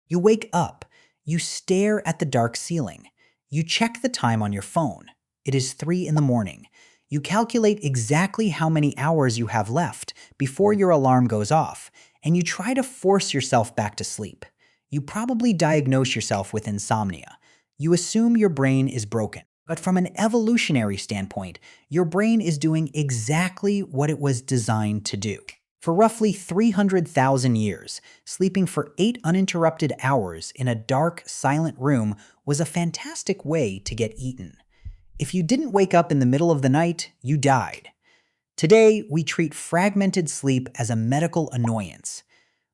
You wake up. You stare at the dark ceiling. You check the time on your phone. It is 3 in the morning. You calculate exactly how many hours you have left before your alarm goes off, and you try to force yourself back to sleep. You probably diagnose yourself with insomnia. You assume your brain is broken. But from an evolutionary standpoint, your brain is doing exactly what it was designed to do. For roughly 300,000 years, sleeping for 8 uninterrupted hours in a dark, silent room was a fantastic way to get eaten. If you didn't wake up in the middle of the night, you died. Today, we treat fragmented sleep as a medical annoyance.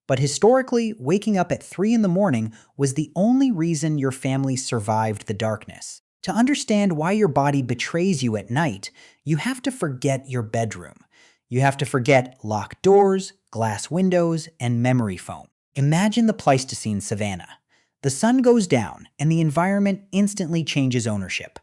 But historically, waking up at 3 in the morning was the only reason your family survived the darkness. To understand why your body betrays you at night, you have to forget your bedroom. You have to forget locked doors, glass windows, and memory foam. Imagine the Pleistocene savanna. The sun goes down, and the environment instantly changes ownership.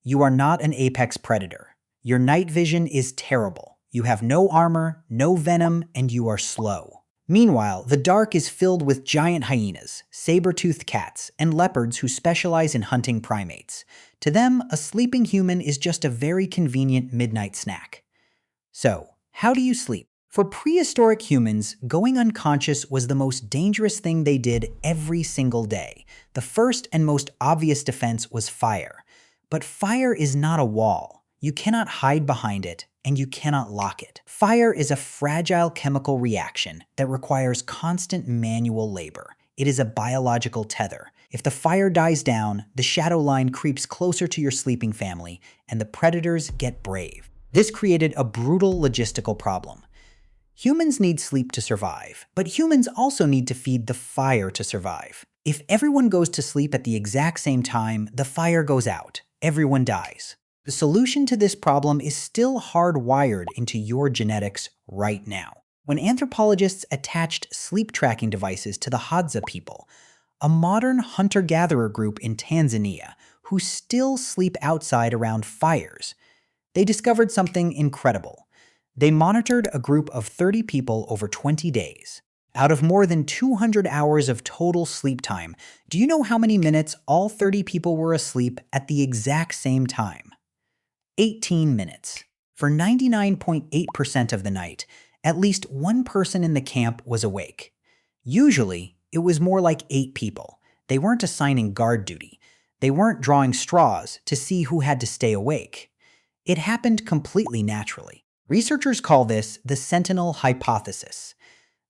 You are not an apex predator. Your night vision is terrible. You have no armor, no venom, and you are slow. Meanwhile, the dark is filled with giant hyenas, saber-toothed cats, and leopards who specialize in hunting primates. To them, a sleeping human is just a very convenient midnight snack. So, how do you sleep? For prehistoric humans, going unconscious was the most dangerous thing they did every single day. The first and most obvious defense was fire. But fire is not a wall. You cannot hide behind it, and you cannot lock it. Fire is a fragile chemical reaction that requires constant manual labor. It is a biological tether. If the fire dies down, the shadow line creeps closer to your sleeping family, and the predators get brave. This created a brutal logistical problem. Humans need sleep to survive, but humans also need to feed the fire to survive. If everyone goes to sleep at the exact same time, the fire goes out. Everyone dies. The solution to this problem is still hardwired into your genetics right now. When anthropologists attached sleep tracking devices to the Hadza people, a modern hunter-gatherer group in Tanzania who still sleep outside around fires, they discovered something incredible. They monitored a group of 30 people over 20 days. Out of more than 200 hours of total sleep time, do you know how many minutes all 30 people were asleep at the exact same time? 18 minutes. For 99.8% of the night, at least one person in the camp was awake. Usually, it was more like 8 people. They weren't assigning guard duty. They weren't drawing straws to see who had to stay awake. It happened completely naturally. Researchers call this the Sentinel hypothesis.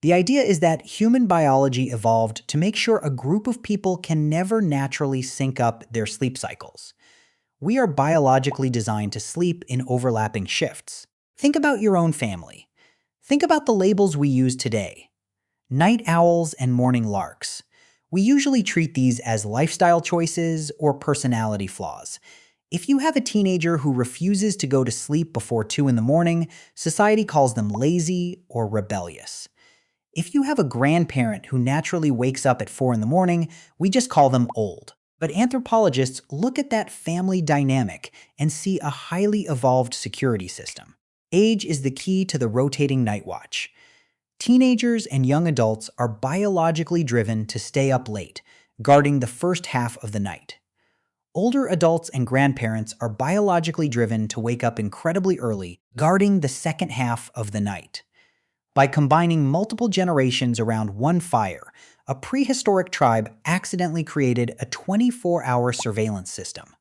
The idea is that human biology evolved to make sure a group of people can never naturally sync up their sleep cycles. We are biologically designed to sleep in overlapping shifts. Think about your own family. Think about the labels we use today. Night owls and morning larks. We usually treat these as lifestyle choices or personality flaws. If you have a teenager who refuses to go to sleep before 2 in the morning, society calls them lazy or rebellious. If you have a grandparent who naturally wakes up at 4 in the morning, we just call them old. But anthropologists look at that family dynamic and see a highly evolved security system. Age is the key to the rotating night watch. Teenagers and young adults are biologically driven to stay up late, guarding the first half of the night. Older adults and grandparents are biologically driven to wake up incredibly early, guarding the second half of the night. By combining multiple generations around one fire, a prehistoric tribe accidentally created a 24-hour surveillance system.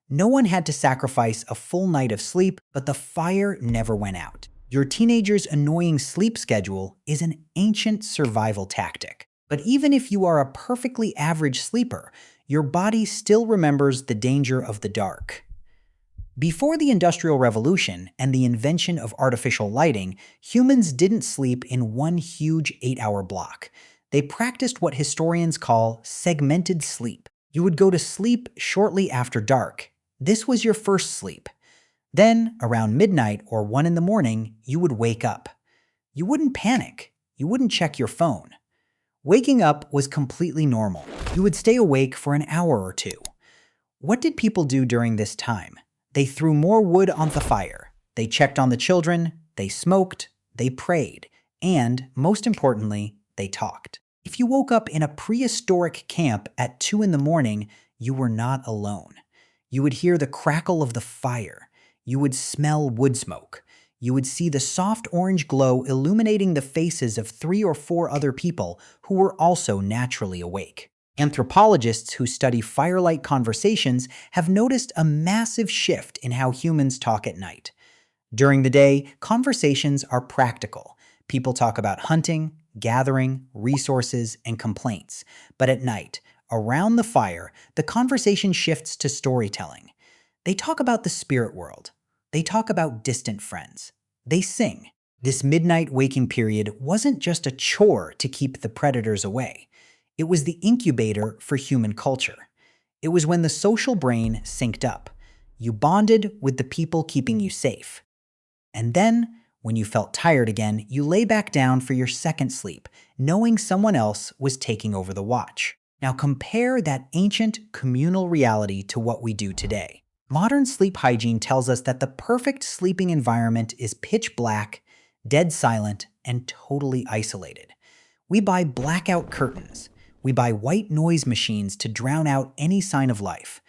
No one had to sacrifice a full night of sleep, but the fire never went out. Your teenager's annoying sleep schedule is an ancient survival tactic. But even if you are a perfectly average sleeper, your body still remembers the danger of the dark. Before the Industrial Revolution and the invention of artificial lighting, humans didn't sleep in one huge 8-hour block. They practiced what historians call segmented sleep. You would go to sleep shortly after dark. This was your first sleep. Then, around midnight or 1 in the morning, you would wake up. You wouldn't panic. You wouldn't check your phone. Waking up was completely normal. You would stay awake for an hour or 2. What did people do during this time? They threw more wood on the fire. They checked on the children. They smoked. They prayed. And, most importantly, they talked. If you woke up in a prehistoric camp at 2 in the morning, you were not alone. You would hear the crackle of the fire. You would smell wood smoke. You would see the soft orange glow illuminating the faces of 3 or 4 other people who were also naturally awake. Anthropologists who study firelight conversations have noticed a massive shift in how humans talk at night. During the day, conversations are practical. People talk about hunting, gathering, resources, and complaints. But at night, around the fire, the conversation shifts to storytelling. They talk about the spirit world. They talk about distant friends. They sing. This midnight waking period wasn't just a chore to keep the predators away. It was the incubator for human culture. It was when the social brain synced up. You bonded with the people keeping you safe. And then, when you felt tired again, you lay back down for your second sleep, knowing someone else was taking over the watch. Now compare that ancient communal reality to what we do today. Modern sleep hygiene tells us that the perfect sleeping environment is pitch black, dead silent, and totally isolated. We buy blackout curtains. We buy white noise machines to drown out any sign of life.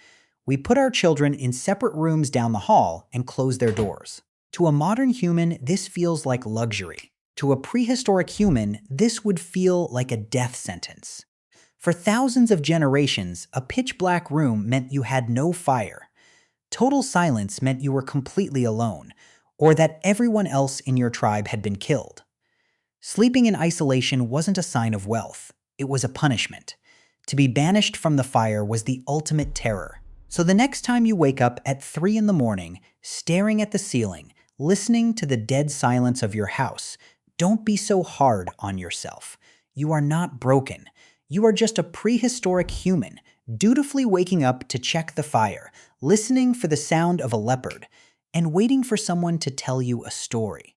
We put our children in separate rooms down the hall and close their doors. To a modern human, this feels like luxury. To a prehistoric human, this would feel like a death sentence. For thousands of generations, a pitch-black room meant you had no fire. Total silence meant you were completely alone, or that everyone else in your tribe had been killed. Sleeping in isolation wasn't a sign of wealth. It was a punishment. To be banished from the fire was the ultimate terror. So the next time you wake up at 3 in the morning, staring at the ceiling, listening to the dead silence of your house, don't be so hard on yourself. You are not broken. You are just a prehistoric human, dutifully waking up to check the fire, listening for the sound of a leopard, and waiting for someone to tell you a story.